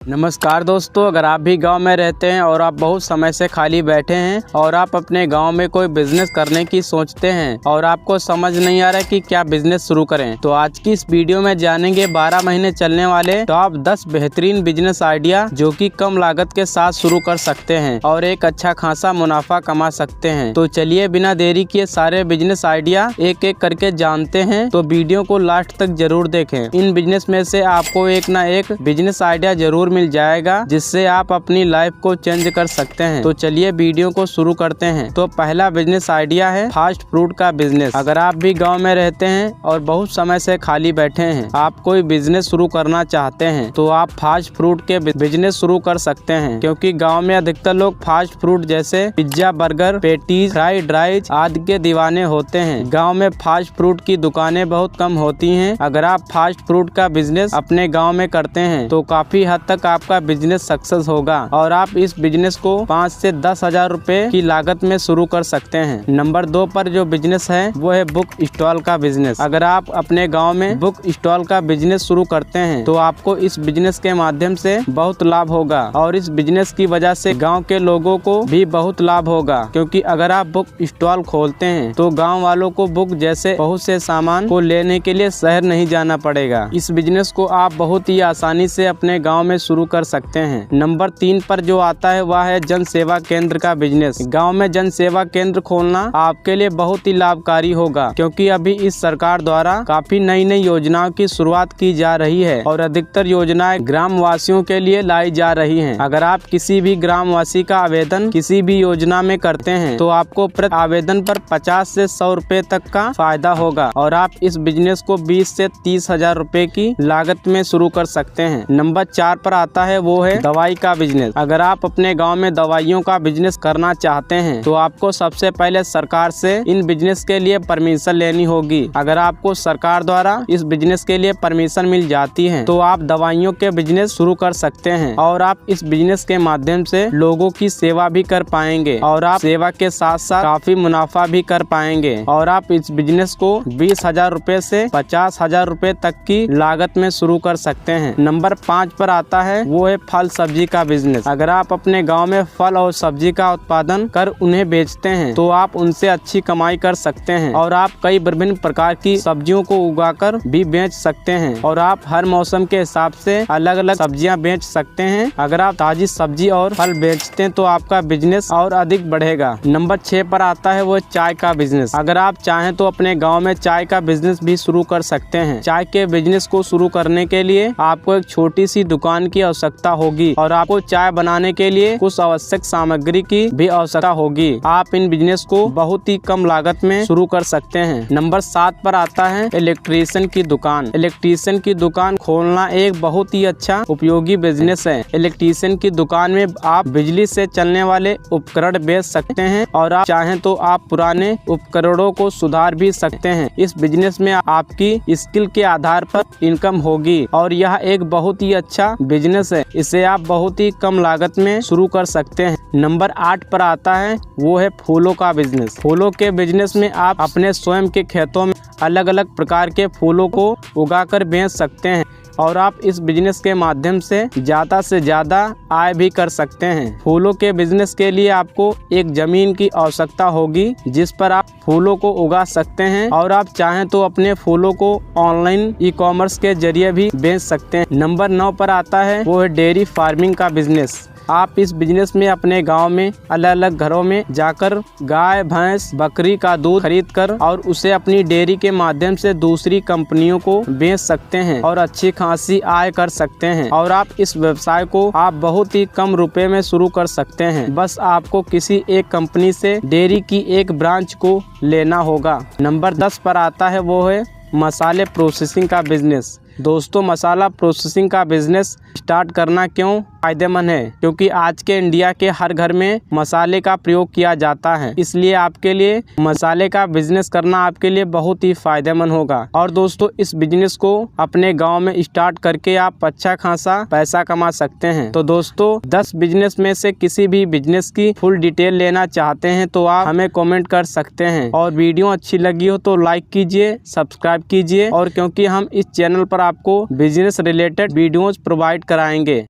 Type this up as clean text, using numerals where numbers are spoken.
नमस्कार दोस्तों, अगर आप भी गांव में रहते हैं और आप बहुत समय से खाली बैठे हैं और आप अपने गांव में कोई बिजनेस करने की सोचते हैं और आपको समझ नहीं आ रहा है कि क्या बिजनेस शुरू करें, तो आज की इस वीडियो में जानेंगे 12 महीने चलने वाले टॉप 10 बेहतरीन बिजनेस आइडिया जो कि कम लागत के साथ शुरू कर सकते हैं और एक अच्छा खासा मुनाफा कमा सकते हैं। तो चलिए बिना देरी किए सारे बिजनेस आइडिया एक एक करके जानते हैं, तो वीडियो को लास्ट तक जरूर देखें। इन बिजनेस में से आपको एक ना एक बिजनेस आइडिया जरूर मिल जाएगा जिससे आप अपनी लाइफ को चेंज कर सकते हैं। तो चलिए वीडियो को शुरू करते हैं। तो पहला बिजनेस आइडिया है फास्ट फूड का बिजनेस। अगर आप भी गांव में रहते हैं और बहुत समय से खाली बैठे हैं, आप कोई बिजनेस शुरू करना चाहते हैं, तो आप फास्ट फूड के बिजनेस शुरू कर सकते हैं, क्योंकि गांव में अधिकतर लोग फास्ट फूड जैसे pizza, burger, patties, fried rice आदि के दीवाने होते हैं। गाँव में फास्ट फूड की दुकानें बहुत कम होती है। अगर आप फास्ट फूड का बिजनेस अपने गाँव में करते हैं तो काफी हद तक आपका बिजनेस सक्सेस होगा और आप इस बिजनेस को 5 से 10 हजार रुपए की लागत में शुरू कर सकते हैं। नंबर 2 पर जो बिजनेस है वो है बुक स्टॉल का बिजनेस। अगर आप अपने गांव में बुक स्टॉल का बिजनेस शुरू करते हैं तो आपको इस बिजनेस के माध्यम से बहुत लाभ होगा और इस बिजनेस की वजह से गाँव के लोगों को भी बहुत लाभ होगा, क्योंकि अगर आप बुक स्टॉल खोलते हैं तो गाँव वालों को बुक जैसे बहुत से सामान को लेने के लिए शहर नहीं जाना पड़ेगा। इस बिजनेस को आप बहुत ही आसानी से अपने गाँव में शुरू कर सकते हैं। नंबर 3 पर जो आता है वह है जन सेवा केंद्र का बिजनेस। गांव में जन सेवा केंद्र खोलना आपके लिए बहुत ही लाभकारी होगा, क्योंकि अभी इस सरकार द्वारा काफी नई नई योजनाओं की शुरुआत की जा रही है और अधिकतर योजनाएं ग्राम वासियों के लिए लाई जा रही हैं। अगर आप किसी भी ग्रामवासी का आवेदन किसी भी योजना में करते हैं तो आपको प्रति आवेदन पर 50 से 100 रुपए तक का फायदा होगा और आप इस बिजनेस को 20 से 30 हजार रुपए की लागत में शुरू कर सकते हैं। नंबर 4 पर आता है वो है दवाई का बिजनेस। अगर आप अपने गांव में दवाइयों का बिजनेस करना चाहते हैं तो आपको सबसे पहले सरकार से इन बिजनेस के लिए परमिशन लेनी होगी। अगर आपको सरकार द्वारा इस बिजनेस के लिए परमिशन मिल जाती है तो आप दवाइयों के बिजनेस शुरू कर सकते हैं और आप इस बिजनेस के माध्यम से लोगों की सेवा भी कर पाएंगे और आप सेवा के साथ साथ काफी मुनाफा भी कर पाएंगे और आप इस बिजनेस को 20 हजार रुपए से 50 हजार रुपए तक की लागत में शुरू कर सकते हैं। नंबर 5 पर आता है वो है फल सब्जी का बिजनेस। अगर आप अपने गांव में फल और सब्जी का उत्पादन कर उन्हें बेचते हैं तो आप उनसे अच्छी कमाई कर सकते हैं और आप कई विभिन्न प्रकार की सब्जियों को उगाकर भी बेच सकते हैं और आप हर मौसम के हिसाब से अलग अलग सब्जियां बेच सकते हैं। अगर आप ताजी सब्जी और फल बेचते हैं तो आपका बिजनेस और अधिक बढ़ेगा। नंबर 6 पर आता है वो चाय का बिजनेस। अगर आप चाहें तो अपने गाँव में चाय का बिजनेस भी शुरू कर सकते हैं। चाय के बिजनेस को शुरू करने के लिए आपको एक छोटी सी दुकान की आवश्यकता होगी और आपको चाय बनाने के लिए कुछ आवश्यक सामग्री की भी आवश्यकता होगी। आप इन बिजनेस को बहुत ही कम लागत में शुरू कर सकते हैं। नंबर 7 पर आता है इलेक्ट्रीशियन की दुकान। इलेक्ट्रीशियन की दुकान खोलना एक बहुत ही अच्छा उपयोगी बिजनेस है। इलेक्ट्रीशियन की दुकान में आप बिजली से चलने वाले उपकरण बेच सकते हैं और आप चाहें तो आप पुराने उपकरणों को सुधार भी सकते हैं। इस बिजनेस में आपकी स्किल के आधार पर इनकम होगी और यह एक बहुत ही अच्छा बिजनेस है। इसे आप बहुत ही कम लागत में शुरू कर सकते हैं। नंबर 8 पर आता है वो है फूलों का बिजनेस। फूलों के बिजनेस में आप अपने स्वयं के खेतों में अलग अलग प्रकार के फूलों को उगाकर बेच सकते हैं और आप इस बिजनेस के माध्यम से ज्यादा आय भी कर सकते हैं। फूलों के बिजनेस के लिए आपको एक जमीन की आवश्यकता होगी जिस पर आप फूलों को उगा सकते हैं और आप चाहें तो अपने फूलों को ऑनलाइन ई-कॉमर्स के जरिए भी बेच सकते हैं। नंबर 9 पर आता है वो है डेयरी फार्मिंग का बिजनेस। आप इस बिजनेस में अपने गांव में अलग अलग घरों में जाकर गाय, भैंस, बकरी का दूध खरीद कर और उसे अपनी डेयरी के माध्यम से दूसरी कंपनियों को बेच सकते हैं और अच्छी खासी आय कर सकते हैं और आप इस व्यवसाय को आप बहुत ही कम रुपए में शुरू कर सकते हैं। बस आपको किसी एक कंपनी से डेयरी की एक ब्रांच को लेना होगा। नंबर 10 पर आता है वो है मसाले प्रोसेसिंग का बिजनेस। दोस्तों, मसाला प्रोसेसिंग का बिजनेस स्टार्ट करना क्यों फायदेमंद है, क्योंकि आज के इंडिया के हर घर में मसाले का प्रयोग किया जाता है, इसलिए आपके लिए मसाले का बिजनेस करना आपके लिए बहुत ही फायदेमंद होगा। और दोस्तों, इस बिजनेस को अपने गांव में स्टार्ट करके आप अच्छा खासा पैसा कमा सकते हैं। तो दोस्तों, 10 बिजनेस में से किसी भी बिजनेस की फुल डिटेल लेना चाहते हैं तो आप हमें कमेंट कर सकते हैं और वीडियो अच्छी लगी हो तो लाइक कीजिए, सब्सक्राइब कीजिए और क्योंकि हम इस चैनल पर आपको बिजनेस रिलेटेड वीडियोज प्रोवाइड कराएंगे।